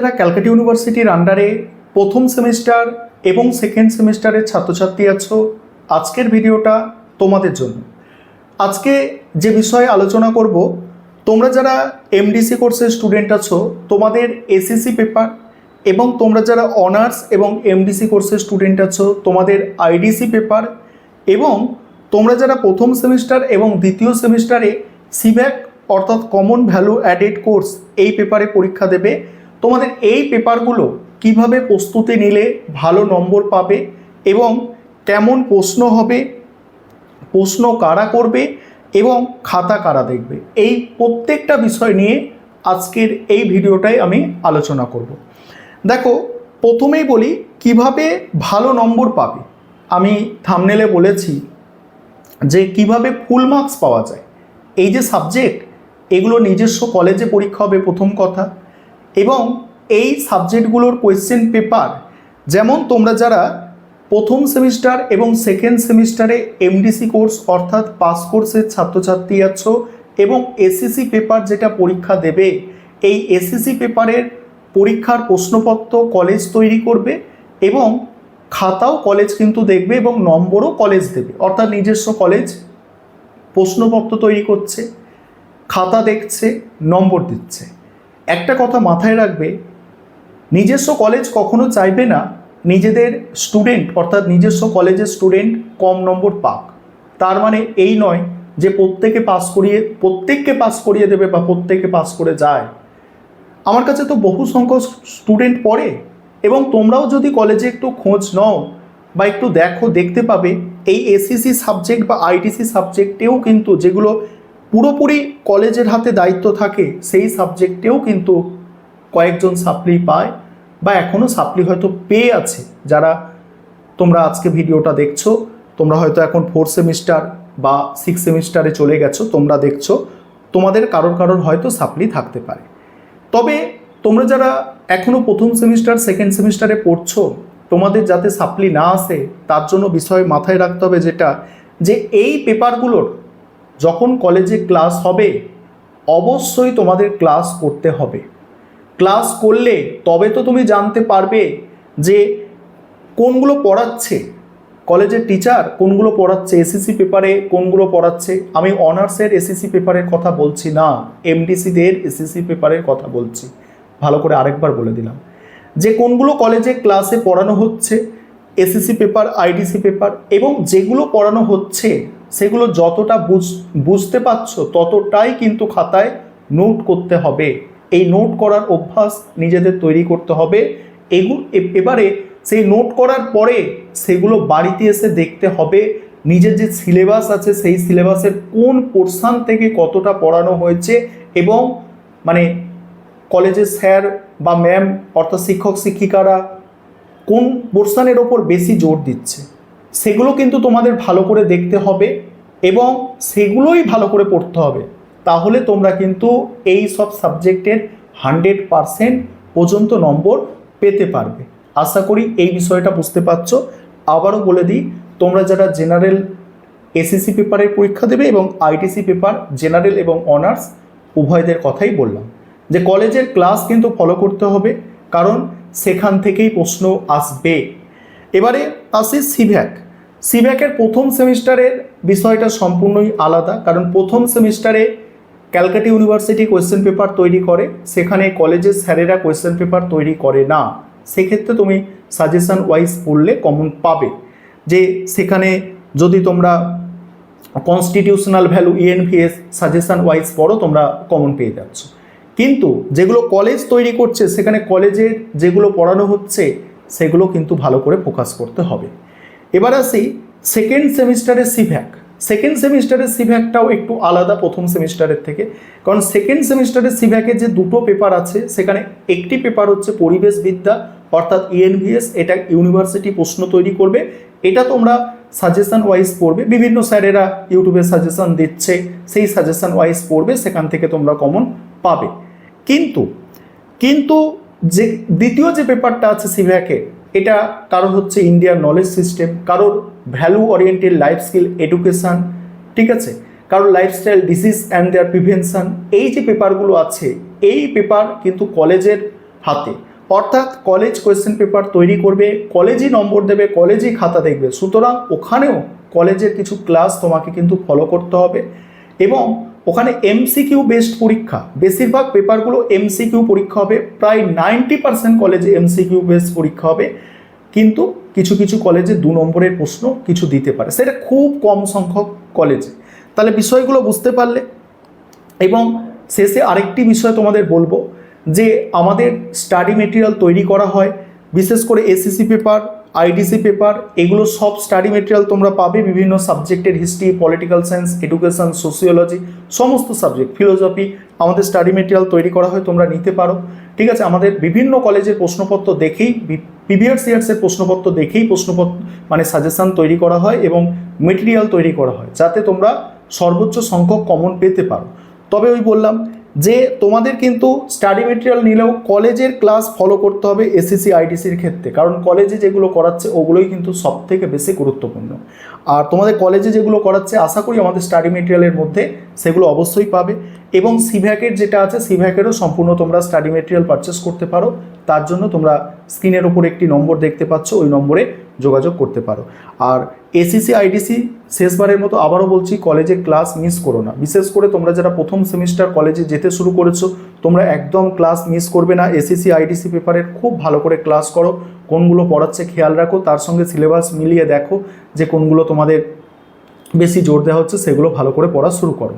যারা ক্যালকাটা ইউনিভার্সিটির আন্ডারে প্রথম সেমিস্টার এবং সেকেন্ড সেমিস্টারের ছাত্রছাত্রী আছো, আজকের ভিডিওটা তোমাদের জন্য। আজকে যে বিষয়ে আলোচনা করব, তোমরা যারা এমডিসি কোর্সের স্টুডেন্ট আছো তোমাদের এসএসসি পেপার, এবং তোমরা যারা অনার্স এবং এমডিসি কোর্সের স্টুডেন্ট আছো তোমাদের আইডিসি পেপার, এবং তোমরা যারা প্রথম সেমিস্টার এবং দ্বিতীয় সেমিস্টারে সিভ্যাক অর্থাৎ কমন ভ্যালু অ্যাডেড কোর্স এই পেপারে পরীক্ষা দেবে, তোমাদের এই পেপারগুলো কিভাবে প্রস্তুতি নিলে ভালো নম্বর পাবে এবং কেমন প্রশ্ন হবে, প্রশ্ন কারা করবে এবং খাতা কারা দেখবে, এই প্রত্যেকটা বিষয় নিয়ে আজকের এই ভিডিওটাই আমি আলোচনা করব। দেখো, প্রথমেই বলি কিভাবে ভালো নম্বর পাবে। আমি থাম্বনেলে বলেছি যে কিভাবে ফুল মার্কস পাওয়া যায়। এই যে সাবজেক্ট, এগুলো নিজস্ব কলেজে পরীক্ষা হবে প্রথম কথা, এবং এই সাবজেক্টগুলোর কোয়েশ্চেন পেপার, যেমন তোমরা যারা প্রথম সেমিস্টার এবং সেকেন্ড সেমিস্টারে এমডিসি কোর্স অর্থাৎ পাস কোর্সের ছাত্রছাত্রী আছো এবং এসএসসি পেপার যেটা পরীক্ষা দেবে, এই এসএসসি পেপারের পরীক্ষার প্রশ্নপত্র কলেজ তৈরি করবে এবং খাতাও কলেজ কিন্তু দেখবে এবং নম্বরও কলেজ দেবে। অর্থাৎ নিজস্ব কলেজ প্রশ্নপত্র তৈরি করছে, খাতা দেখছে, নম্বর দিচ্ছে। একটা কথা মাথায় রাখবে, নিজস্ব কলেজ কখনো চাইবে না নিজেদের স্টুডেন্ট অর্থাৎ নিজস্ব কলেজের স্টুডেন্ট কম নম্বর পাক। তার মানে এই নয় যে প্রত্যেককে পাস করিয়ে দেবে বা প্রত্যেকে পাস করে যায়। আমার কাছে তো বহু সংখ্যক স্টুডেন্ট পড়ে, এবং তোমরাও যদি কলেজে একটু খোঁজ নাও বা একটু দেখতে পাবে এই এসএসসি সাবজেক্ট বা আইটিসি সাবজেক্টেও কিন্তু, যেগুলো পুরোপুরি কলেজের হাতে দায়িত্ব থাকে, সেই সাবজেক্টেও কিন্তু কয়েকজন সাপ্লি পায় বা এখনও সাপ্লি হয়তো পেয়ে আছে। যারা তোমরা আজকে ভিডিওটা দেখছো, তোমরা হয়তো এখন 4 সেমিস্টার বা 6 সেমিস্টারে চলে গেছো, তোমরা দেখছো, তোমাদের কারোর হয়তো সাপ্লি থাকতে পারে। তবে তোমরা যারা এখনও প্রথম সেমিস্টার সেকেন্ড সেমিস্টারে পড়ছো, তোমাদের যাতে সাপ্লি না আসে তার জন্য বিষয় মাথায় রাখতে হবে যেটা, যে এই পেপারগুলোর যখন কলেজে ক্লাস হবে অবশ্যই তোমাদের ক্লাস করতে হবে। ক্লাস করলে তবে তো তুমি জানতে পারবে যে কোনগুলো পড়াচ্ছে কলেজের টিচার, কোনগুলো পড়াচ্ছে এসএসসি পেপারে, কোনগুলো পড়াচ্ছে। আমি অনার্সের এসএসসি পেপারের কথা বলছি না, এমডিসিদের এসএসসি পেপারের কথা বলছি। ভালো করে আরেকবার বলে দিলাম যে কোনগুলো কলেজে ক্লাসে পড়ানো হচ্ছে এসএসসি পেপার, আইডিসি পেপার, এবং যেগুলো পড়ানো হচ্ছে সেগুলো যতটা বুঝতে পারছো ততটাই কিন্তু খাতায় নোট করতে হবে। এই নোট করার অভ্যাস নিজেদের তৈরি করতে হবে। এবারে সেই নোট করার পরে সেগুলো বাড়িতে এসে দেখতে হবে নিজের যে সিলেবাস আছে সেই সিলেবাসের কোন পোর্শন থেকে কতটা পড়ানো হয়েছে, এবং মানে কলেজের স্যার বা ম্যাম অর্থাৎ শিক্ষক শিক্ষিকারা কোন পোর্শনের ওপর বেশি জোর দিচ্ছে, সেগুলো কিন্তু তোমাদের ভালো করে দেখতে হবে এবং সেগুলোই ভালো করে পড়তে হবে। তাহলে তোমরা কিন্তু এই সব সাবজেক্টের 100% পর্যন্ত নম্বর পেতে পারবে। আশা করি এই বিষয়টা বুঝতে পারছো। আবারও বলে দিই, তোমরা যারা জেনারেল এসএসসি পেপারের পরীক্ষা দেবে এবং আইটিসি পেপার জেনারেল এবং অনার্স উভয়দের কথাই বললাম যে কলেজের ক্লাস কিন্তু ফলো করতে হবে, কারণ সেখান থেকেই প্রশ্ন আসবে। এবারে আসি সিভ্যাকের প্রথম সেমিস্টারের বিষয়টা সম্পূর্ণই আলাদা, কারণ প্রথম সেমিস্টারে ক্যালকাটা ইউনিভার্সিটি কোয়েশ্চেন পেপার তৈরি করে, সেখানে কলেজের স্যারেরা কোয়েশ্চেন পেপার তৈরি করে না। সেক্ষেত্রে তুমি সাজেশন ওয়াইজ পড়লে কমন পাবে, যে সেখানে যদি তোমরা constitutional value ENVS suggestion wise পড়ো তোমরা কমন পেয়ে যাচ্ছ। কিন্তু যেগুলো কলেজ তৈরি করছে সেখানে কলেজে যেগুলো পড়ানো হচ্ছে সেগুলো কিন্তু ভালো করে ফোকাস করতে হবে। এবার আসি সেকেন্ড সেমিস্টারের সিভ্যাকটাও একটু আলাদা প্রথম সেমিস্টারের থেকে, কারণ সেকেন্ড সেমিস্টারের সিভ্যাকের যে দুটো পেপার আছে সেখানে একটি পেপার হচ্ছে পরিবেশবিদ্যা অর্থাৎ ইএনভিএস, এটা ইউনিভার্সিটি প্রশ্ন তৈরি করবে। এটা তোমরা সাজেশন ওয়াইজ পড়বে, বিভিন্ন স্যারেরা ইউটিউবে সাজেশন দিচ্ছে, সেই সাজেশন ওয়াইজ পড়বে, সেখান থেকে তোমরা কমন পাবে। কিন্তু যে দ্বিতীয় যে পেপারটা আছে সিভ্যাকে, এটা কারোর হচ্ছে ইন্ডিয়ার নলেজ সিস্টেম, কারোর value oriented life skill education, ঠিক আছে, কারোর lifestyle disease and their prevention. এই যে পেপারগুলো আছে এই পেপার কিন্তু কলেজের হাতে অর্থাৎ কলেজ কোয়েশ্চেন পেপার তৈরি করবে, কলেজই নম্বর দেবে, কলেজই খাতা দেখবে। সুতরাং ওখানেও কলেজের কিছু ক্লাস তোমাকে কিন্তু ফলো করতে হবে এবং ওখানে এমসিকিউ বেসড পরীক্ষা, বেশিরভাগ পেপারগুলো এমসিকিউ পরীক্ষা হবে, প্রায় 90% কলেজে এমসিকিউ বেসড পরীক্ষা হবে। কিন্তু কিছু কিছু কলেজে 2 নম্বরের প্রশ্ন কিছু দিতে পারে, সেটা খুব কম সংখ্যক কলেজে। তাহলে বিষয়গুলো বুঝতে পারলে। এবং শেষে আরেকটি বিষয় তোমাদের বলবো যে আমাদের স্টাডি মেটেরিয়াল তৈরি করা হয়, বিশেষ করে এসএসসি পেপার, আইডিসি পেপার, এগুলো সব স্টাডি মেটেরিয়াল তোমরা পাবে বিভিন্ন সাবজেক্টের, history, political science, education, sociology, সমস্ত সাবজেক্ট, ফিলোসফি, আমাদের স্টাডি মেটেরিয়াল তৈরি করা হয়, তোমরা নিতে পারো। ঠিক আছে, আমাদের বিভিন্ন কলেজের প্রশ্নপত্র দেখেই, প্রিভিয়াস ইয়ার্সের প্রশ্নপত্র দেখেই মানে সাজেশন তৈরি করা হয় এবং মেটেরিয়াল তৈরি করা হয়, যাতে তোমরা সর্বোচ্চ সংখ্যক কমন পেতে পারো। তবে ওই বললাম যে তোমাদের কিন্তু স্টাডি মেটেরিয়াল নিলেও কলেজের ক্লাস ফলো করতে হবে এসএসসি আইডিসির ক্ষেত্রে, কারণ কলেজে যেগুলো করাচ্ছে ওগুলোই কিন্তু সব থেকে বেশি গুরুত্বপূর্ণ। আর তোমাদের কলেজে যেগুলো করাচ্ছে আশা করি আমাদের স্টাডি মেটেরিয়ালের মধ্যে সেগুলো অবশ্যই পাবে। এবং সিভ্যাকের যেটা আছে, সিভ্যাকেরও সম্পূর্ণ তোমরা স্টাডি মেটেরিয়াল পারচেস করতে পারো। তার জন্য তোমরা স্ক্রিনের ওপর একটি নম্বর দেখতে পাচ্ছ, ওই নম্বরে যোগাযোগ করতে পারো। আর এসএসসি আইডিসি শেষবারের মতো আবারও বলছি, কলেজে ক্লাস মিস করো না। বিশেষ করে তোমরা যারা প্রথম সেমিস্টার কলেজে যেতে শুরু করেছো, তোমরা একদম ক্লাস মিস করবে না। এসএসসি আইডিসি পেপারের খুব ভালো করে ক্লাস করো, কোনগুলো পড়াচ্ছে খেয়াল রাখো, তার সঙ্গে সিলেবাস মিলিয়ে দেখো যে কোনগুলো তোমাদের বেশি জোর দেওয়া হচ্ছে, সেগুলো ভালো করে পড়া শুরু করো।